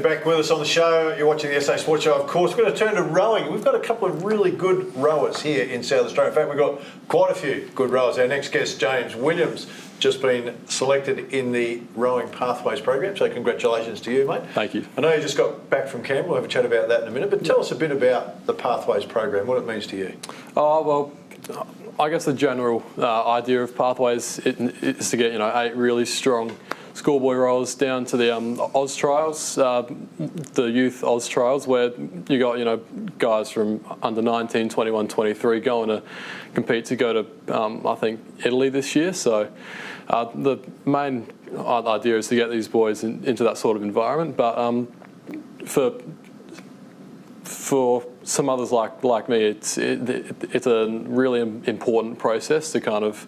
you're back with us on the show. You're watching the SA Sports Show, of course. We're going to turn to rowing. We've got a couple of really good rowers here in South Australia. In fact, we've got quite a few good rowers. Our next guest, James Williams, just been selected in the Rowing Pathways program, so congratulations to you, mate. Thank you. I know you just got back from camp. We'll have a chat about that in a minute, but tell us a bit about the Pathways program, what it means to you. Oh, well, I guess the general idea of Pathways is to get 8 really strong schoolboy rowers down to the Oz trials, the youth Oz trials, where you got guys from under 19, 21, 23 going to compete to go to I think Italy this year. So the main idea is to get these boys into that sort of environment. But for some others like me, it's a really important process to kind of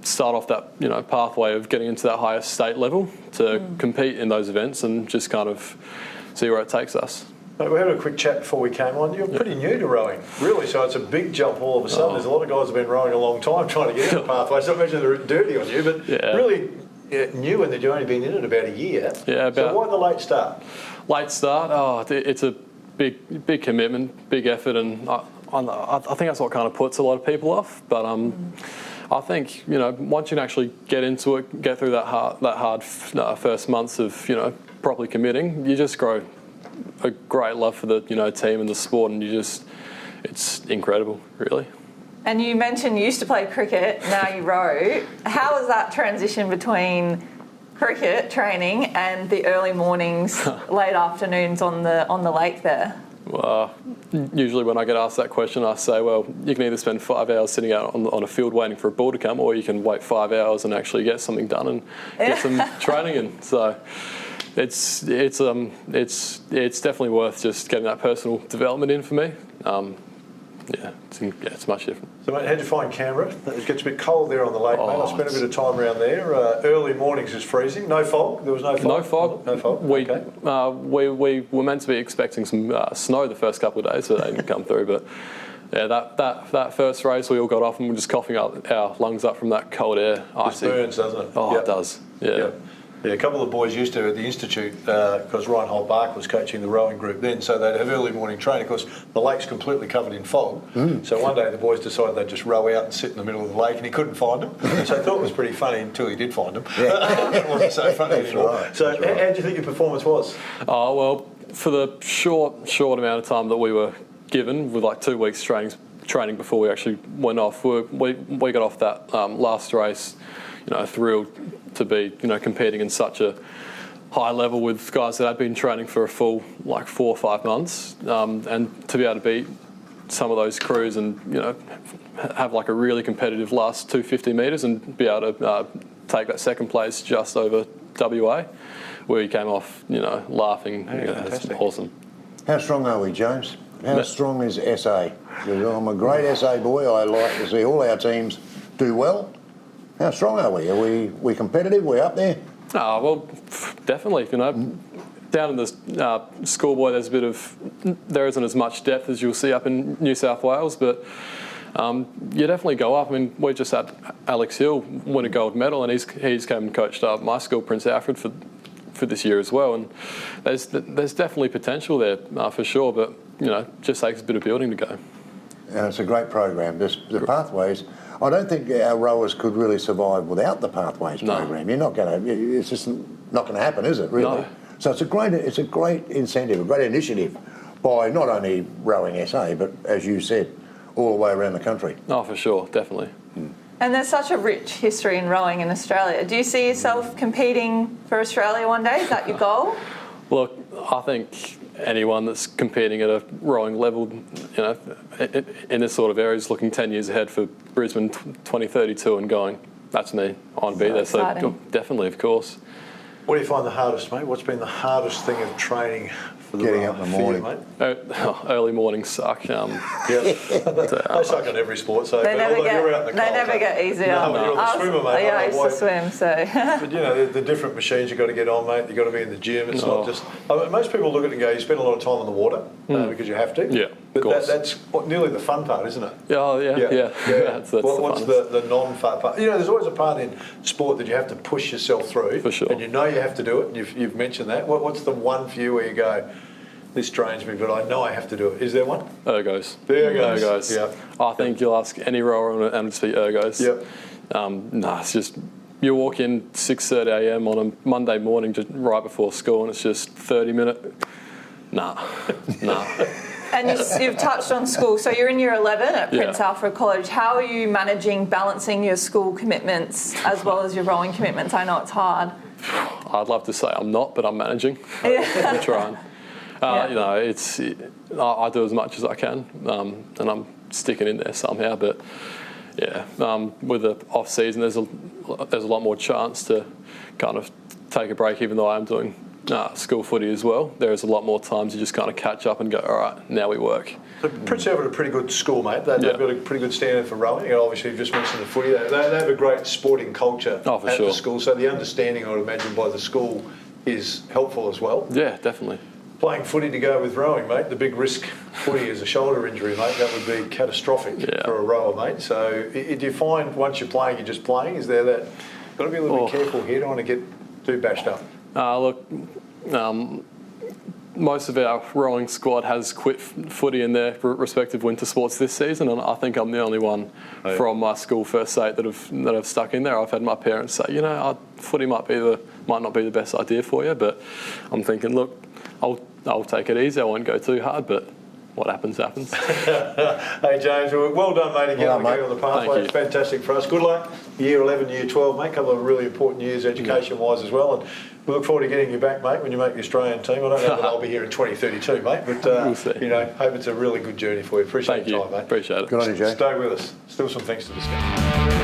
start off that pathway of getting into that higher state level to compete in those events and just kind of see where it takes us. We had a quick chat before we came on. You're pretty new to rowing, really, so it's a big jump all of a sudden. There's a lot of guys who've been rowing a long time trying to get into the pathway. So I imagine they're dirty on you, but really new and that you've only been in it about a year. Yeah, so why the late start? Late start? Oh, it's a big commitment, big effort, and I think that's what kind of puts a lot of people off. But I think once you can actually get into it, get through that hard first months of properly committing, you just grow a great love for the team and the sport, and it's incredible, really. And you mentioned you used to play cricket, now you row. How was that transition between cricket training and the early mornings, late afternoons on the lake there? Well, usually when I get asked that question, I say, well, you can either spend 5 hours sitting out on a field waiting for a ball to come, or you can wait 5 hours and actually get something done and get some training in. So it's definitely worth just getting that personal development in for me. It's much different. So, mate, how'd you find Canberra? It gets a bit cold there on the lake, mate. I spent a bit of time around there. Early mornings is freezing. No fog? There was no fog? No fog. No fog? We were meant to be expecting some snow the first couple of days, so they didn't come through. But yeah, that first race, we all got off and we were just coughing up our lungs up from that cold air. It burns, doesn't it? Oh, It does. Yeah. Yeah, a couple of the boys used to at the Institute, because Ryan Holt-Bark was coaching the rowing group then, so they'd have early morning training. Of course, the lake's completely covered in fog. So one day the boys decided they'd just row out and sit in the middle of the lake, and he couldn't find them. So I thought it was pretty funny until he did find them. It wasn't so funny anymore. Right. So how do you think your performance was? Oh, well, for the short amount of time that we were given, with like 2 weeks training before we actually went off, we got off that last race, thrilled to be competing in such a high level with guys that had been training for a full 4 or 5 months, and to be able to beat some of those crews and have a really competitive last 250 metres and be able to take that second place just over WA, where he came off laughing. It's awesome. How strong are we, James? How strong is SA? I'm a great SA boy. I like to see all our teams do well. How strong are we? Are we competitive? We're up there? Oh, well, definitely. Down in the schoolboy, there isn't as much depth as you'll see up in New South Wales, but you definitely go up. I mean, we just had Alex Hill win a gold medal, and he's come and coached my school, Prince Alfred, for this year as well. And there's definitely potential there for sure, but just takes a bit of building to go. And it's a great program. The Pathways. I don't think our rowers could really survive without the Pathways program. You're not going to. It's just not going to happen, is it? Really. No. So it's a great incentive, a great initiative by not only Rowing SA, but as you said, all the way around the country. Oh, for sure, definitely. And there's such a rich history in rowing in Australia. Do you see yourself competing for Australia one day? Is that your goal? Look, I think anyone that's competing at a rowing level, in this sort of area is looking 10 years ahead for Brisbane 2032 and going, that's me, I want to be there. Exciting. So definitely, of course. What do you find the hardest, mate? What's been the hardest thing of training for the Getting up in the morning, mate? Early mornings suck. They suck on every sport. So They never never get easier. No, you're the swimmer, mate. Yeah, I used to swim, so. But the different machines you've got to get on, mate. You've got to be in the gym. It's not just. Most people look at it and go, you spend a lot of time in the water because you have to. Yeah. But course. that's nearly the fun part, isn't it? Yeah. That's What's the the non-fun part? There's always a part in sport that you have to push yourself through. For sure. And you know you have to do it, and you've mentioned that. What's the one for you where you go, this strains me, but I know I have to do it? Is there one? Ergos. There goes. Ergos. Yeah. I think you'll ask any rower and it'll be ergos. Yep. It's just, you walk in 6:30 a.m. on a Monday morning just right before school and it's just 30-minute. Nah. And you've touched on school. So you're in year 11 at Prince Yeah. Alfred College. How are you managing balancing your school commitments as well as your rowing commitments? I know it's hard. I'd love to say I'm not, but I'm managing. Yeah. I'm trying. I do as much as I can, and I'm sticking in there somehow. But with the off season, there's a lot more chance to kind of take a break, even though I'm doing school footy as well. There's a lot more times you just kind of catch up and go, all right, now we work. So Prince Alfred are a pretty good school, mate. They've got a pretty good standard for rowing. And obviously, you've just mentioned the footy. They have a great sporting culture at the school. So the understanding, I would imagine, by the school is helpful as well. Yeah, definitely. Playing footy to go with rowing, mate. The big risk footy is a shoulder injury, mate. That would be catastrophic for a rower, mate. So do you find once you're playing, you're just playing? Is there that? Got to be a little bit careful here. Don't want to get too bashed up. Most of our rowing squad has quit footy in their respective winter sports this season, and I think I'm the only one from my school first eight that have stuck in there. I've had my parents say, footy might not be the best idea for you, but I'm thinking, look, I'll take it easy. I won't go too hard, but what happens, happens. Hey, James, well done, mate, again on getting on the pathway. It's fantastic for us. Good luck. Year 11, Year 12, mate. A couple of really important years education-wise as well. And we look forward to getting you back, mate, when you make the Australian team. I don't know that I'll be here in 2032, mate, but we'll see. Hope it's a really good journey for you. Appreciate your time, mate. Appreciate it. Good on you, Jay. Stay with us. Still some things to discuss.